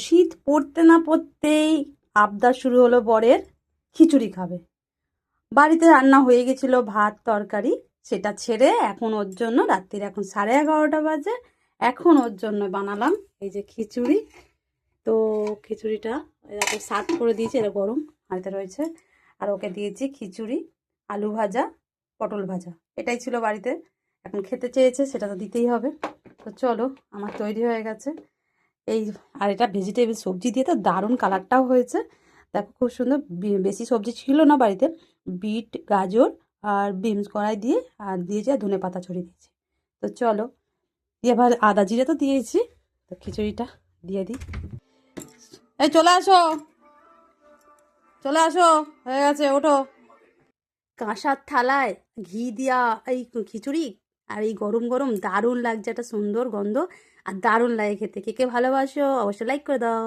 শীত পড়তে না পড়তেই আবদার শুরু হলো বরের, খিচুড়ি খাবে। বাড়িতে রান্না হয়ে গেছিল ভাত তরকারি, সেটা ছেড়ে এখন ওর জন্য রাত্রির এখন 11:30 বাজে, এখন ওর জন্য বানালাম এই যে খিচুড়ি। তো খিচুড়িটা এরকম সার্ভ করে দিয়েছি, এটা গরম হাঁড়িতে রয়েছে। আর ওকে দিয়েছি খিচুড়ি, আলু ভাজা, পটল ভাজা, এটাই ছিল বাড়িতে। এখন খেতে চেয়েছে, সেটা তো দিতেই হবে। তো চলো, আমার তৈরি হয়ে গেছে এই। আর এটা ভেজিটেবল সবজি দিয়ে তো দারুণ কালারটাও হয়েছে, দেখো খুব সুন্দর। বেশি সবজি ছিল না বাড়িতে, বিট গাজর আর বিনস কড়াই দিয়ে আর দিয়েছি, আর ধনে পাতা ছড়িয়ে দিয়েছি। তো চলো, দিয়ে এবার আদা জিরে তো দিয়েছি, তো খিচুড়িটা দিয়ে দিই। এই চলে আসো, চলে আসো, হয়ে গেছে, ওঠো। কাঁসার থালায় ঘি দিয়া এই খিচুড়ি, আর এই গরম গরম দারুণ লাগছে, একটা সুন্দর গন্ধ, আর দারুণ লাগে খেতে। কে কে ভালোবাসো অবশ্যই লাইক করে দাও।